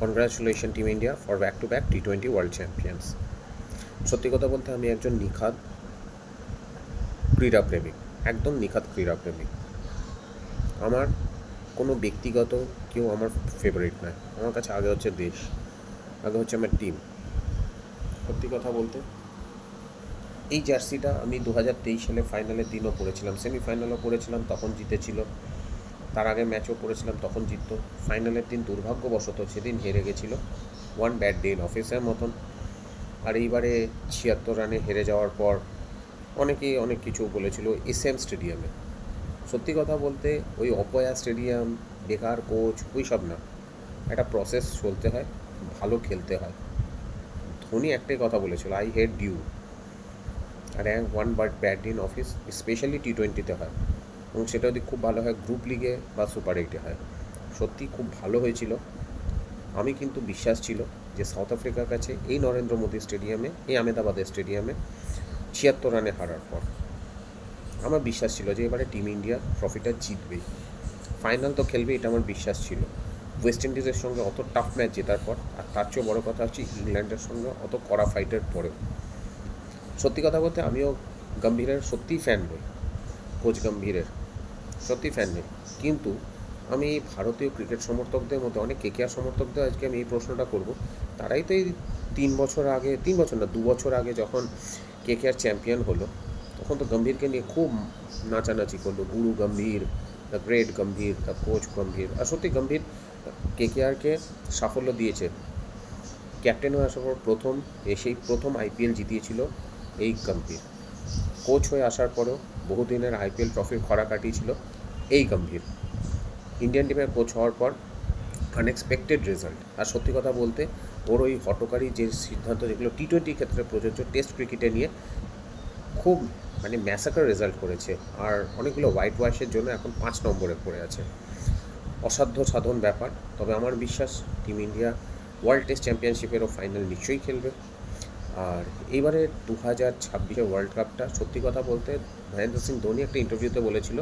Congratulation team India for back to back T20 world champions. সত্যি কথা বলতে আমি একজন নিখাদ ক্রীড়াপ্রেমিক, একদম নিখাদ ক্রীড়াপ্রেমিক। আমার কোনো ব্যক্তিগত কেউ আমার ফেভারিট নয়। আমার কাছে আগে হচ্ছে দেশ, আগে হচ্ছে আমার টিম। সত্যি কথা বলতে এই জার্সিটা আমি 2023 সালে ফাইনালের দিনও পরেছিলাম, সেমিফাইনালও পরেছিলাম, তখন জিতেছিল। তার আগে ম্যাচও পড়েছিলাম, তখন জিততো। ফাইনালের দিন দুর্ভাগ্যবশত সেদিন হেরে গেছিল, ওয়ান ব্যাড ডে ইন অফিসের মতন। আর এইবারে 76 রানে হেরে যাওয়ার পর অনেকেই অনেক কিছু বলেছিল এসএম স্টেডিয়ামে। সত্যি কথা বলতে ওই অপয়া স্টেডিয়াম, বেকার কোচ, ওই সব না, একটা প্রসেস চলতে হয়, ভালো খেলতে হয়। ধোনি একটাই কথা বলেছিল, আই হেট ডিউ। আর one but bad in office specially T20-তে হয়, এবং সেটা যদি খুব ভালো হয় গ্রুপ লিগে বা সুপার 8-এ হয়। সত্যি খুব ভালো হয়েছিল। আমি কিন্তু বিশ্বাস ছিল যে সাউথ আফ্রিকার কাছে এই নরেন্দ্র মোদী স্টেডিয়ামে, এই আহমেদাবাদের স্টেডিয়ামে 76 রানে হারার পর আমার বিশ্বাস ছিল যে এবারে টিম ইন্ডিয়া ট্রফিটা জিতবেই, ফাইনাল তো খেলবে, এটা আমার বিশ্বাস ছিল। ওয়েস্ট ইন্ডিজের সঙ্গে অত টাফ ম্যাচ জেতার পর, আর তার চেয়েও বড়ো কথা হচ্ছে ইংল্যান্ডের সঙ্গে অত কড়া ফাইটের পরেও, সত্যি কথা বলতে আমিও গম্ভীরের সত্যিই ফ্যান নই, কোচ গম্ভীরের সত্যি ফ্যান নেই। কিন্তু আমি ভারতীয় ক্রিকেট সমর্থকদের মধ্যে অনেক কেকেআর সমর্থকদের আজকে আমি এই প্রশ্নটা করব। তারাই তো এই 3 বছর আগে, 3 বছর না 2 বছর আগে যখন কেকেআর চ্যাম্পিয়ন হলো, তখন তো গম্ভীরকে নিয়ে খুব নাচানাচি করলো, গুরু Gambhir, the great Gambhir, the coach Gambhir. আর সত্যি গম্ভীর কেকেআরকে সাফল্য দিয়েছে। ক্যাপ্টেন হয়ে আসার পর প্রথম আইপিএল জিতিয়েছিল এই গম্ভীর। কোচ হয়ে আসার পরেও বহুদিনের আইপিএল ট্রফির খরা কাটিয়েছিল এই গম্ভীর। ইন্ডিয়ান টিমের কোচ হওয়ার পর আনএক্সপেক্টেড রেজাল্ট। আর সত্যি কথা বলতে ওর ওই হটকারী যে সিদ্ধান্ত, যেগুলো T20 ক্ষেত্রে প্রযোজ্য, টেস্ট ক্রিকেটে নিয়ে খুব ম্যাসাকার রেজাল্ট করেছে। আর অনেকগুলো হোয়াইট ওয়াশের জন্য এখন 5 নম্বরে পড়ে আছে। অসাধ্য সাধন ব্যাপার। তবে আমার বিশ্বাস টিম ইন্ডিয়া ওয়ার্ল্ড টেস্ট চ্যাম্পিয়নশিপেরও ফাইনাল নিশ্চয়ই খেলবে। আর এইবারে 2026 ওয়ার্ল্ড কাপটা সত্যি কথা বলতে মহেন্দ্র সিং ধোনি একটা ইন্টারভিউতে বলেছিল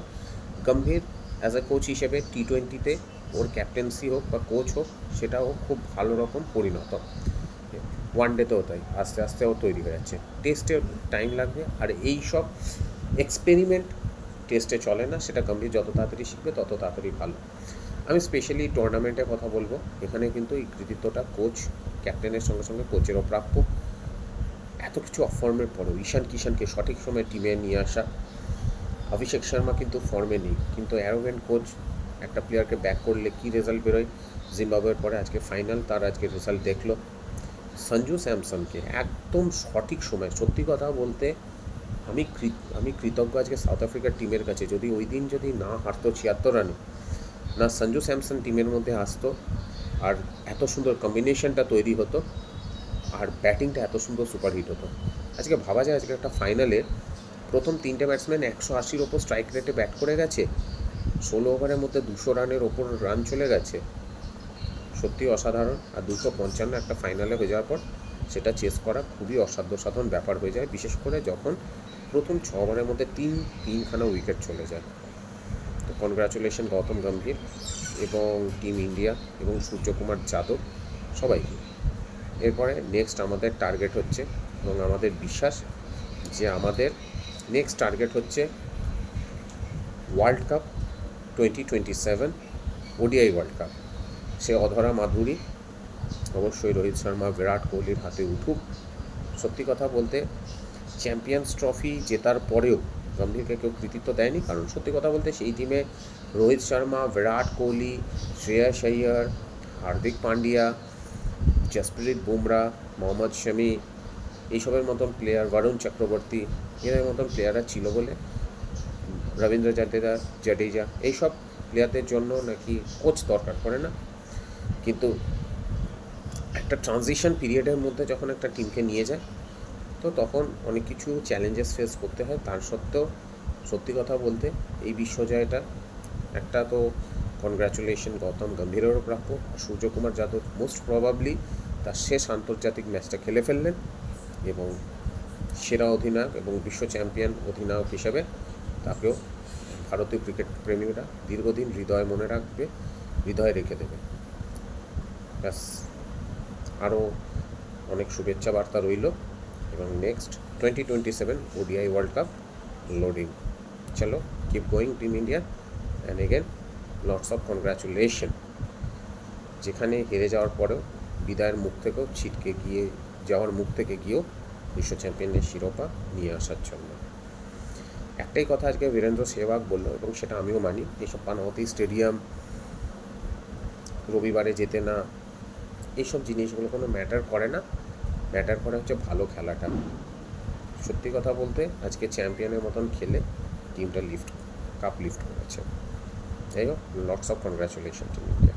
গম্ভীর অ্যাজ এ কোচ হিসেবে T20-তে ওর ক্যাপ্টেন্সি হোক বা কোচ হোক, সেটাও খুব ভালো রকম পরিণত। ওয়ান ডেতেও তাই আস্তে আস্তে ও তৈরি হয়ে যাচ্ছে, টেস্টে টাইম লাগবে। আর এই সব এক্সপেরিমেন্ট টেস্টে চলে না, সেটা গম্ভীর যত তাড়াতাড়ি শিখবে তত তাড়াতাড়ি ভালো। আমি স্পেশালি টুর্নামেন্টের কথা বলবো, এখানে কিন্তু এই কৃতিত্বটা কোচ, ক্যাপ্টেনের সঙ্গে সঙ্গে কোচেরও প্রাপ্য। এত কিছু অফর্মের পরেও ঈশান কিষানকে সঠিক সময়ে টিমে নিয়ে আসা। অভিষেক শর্মা কিন্তু ফর্মে নেই, কিন্তু অ্যারোগেন্ট কোচ একটা প্লেয়ারকে ব্যাক করলে কী রেজাল্ট বেরোয়। জিম্বাবুয়ের পরে আজকে ফাইনাল, তার আজকে রেজাল্ট দেখলো। সঞ্জু স্যামসনকে একদম সঠিক সময়, সত্যি কথা বলতে আমি কৃতজ্ঞ আজকে সাউথ আফ্রিকার টিমের কাছে। যদি ওই দিন যদি না হারতো 76 রানে, না সঞ্জু স্যামসন টিমের মধ্যে আসতো, আর এত সুন্দর কম্বিনেশনটা তৈরি হতো, আর ব্যাটিংটা এত সুন্দর সুপারহিট হতো। আজকে ভাবা যায় আজকে একটা ফাইনালে প্রথম 3টে ব্যাটসম্যান 180-র ওপর স্ট্রাইক রেটে ব্যাট করে গেছে, 16 ওভারের মধ্যে 200 রানের ওপর রান চলে গেছে, সত্যি অসাধারণ। আর 255 একটা ফাইনালে হয়ে যাওয়ার পর সেটা চেস করা খুবই অসাধ্য সাধন ব্যাপার হয়ে যায়, বিশেষ করে যখন প্রথম 6 ওভারের মধ্যে তিনখানা উইকেট চলে যায়। তো কনগ্রাচুলেশন গৌতম গম্ভীর এবং টিম ইন্ডিয়া এবং সূর্যকুমার যাদব সবাইকে। এরপরে নেক্সট আমাদের টার্গেট হচ্ছে, এবং আমাদের বিশ্বাস যে আমাদের নেক্সট টার্গেট হচ্ছে world cup 2027, ODI world cup. সে অধরা মাধুরী অবশ্যই রোহিত শর্মা, বিরাট কোহলির হাতে উঠুক। সত্যি কথা বলতে চ্যাম্পিয়ন্স ট্রফি জেতার পরেও গম্ভীরকে কেউ কৃতিত্ব দেয়নি, কারণ সত্যি কথা বলতে সেই টিমে রোহিত শর্মা, বিরাট কোহলি, শ্রেয়াস আইয়ার, হার্দিক পান্ডিয়া, জসপ্রীত বুমরা, মোহাম্মদ শামি, এইসবের মতন প্লেয়ার, বরুণ চক্রবর্তী, এদের মতন প্লেয়াররা ছিল বলে, রবীন্দ্র জাডেজা, এইসব প্লেয়ারদের জন্য নাকি কোচ দরকার পড়ে না। কিন্তু একটা ট্রানজিশন পিরিয়ডের মধ্যে যখন একটা টিমকে নিয়ে যায়, তো তখন অনেক কিছু চ্যালেঞ্জেস ফেস করতে হয়। তার সত্ত্বেও সত্যি কথা বলতে এই বিশ্বজয়টা একটা তো কনগ্র্যাচুলেশন গৌতম গম্ভীরেরও প্রাপ্য। সূর্যকুমার যাদব মোস্ট প্রবাবলি তার শেষ আন্তর্জাতিক ম্যাচটা খেলে ফেললেন, এবং সেরা অধিনায়ক এবং বিশ্ব চ্যাম্পিয়ন অধিনায়ক হিসেবে তাকেও ভারতীয় ক্রিকেট প্রেমীরা দীর্ঘদিন হৃদয়ে মনে রাখবে, হৃদয়ে রেখে দেবে। ব্যাস, আরও অনেক শুভেচ্ছা বার্তা রইল এবং next 2027 ODI world cup loading. চলো, keep going team India, and again lots of congratulation. যেখানে হেরে যাওয়ার পরেও বিদায়ের মুখ থেকেও ছিটকে যাওয়ার মুখ থেকে গিয়েও বিশ্ব চ্যাম্পিয়নের শিরোপা নিয়ে আসার জন্য। একটাই কথা আজকে বীরেন্দ্র সেহবাগ বললো, এবং সেটা আমিও মানি, এইসব পানাওয়াতি স্টেডিয়াম, রবিবারে যেতে না, এইসব জিনিসগুলো কোনো ম্যাটার করে না। ম্যাটার করে হচ্ছে ভালো খেলাটা। সত্যি কথা বলতে আজকে চ্যাম্পিয়নের মতন খেলে টিমটা কাপ লিফট করেছে। যাই হোক, lots of congratulation team India.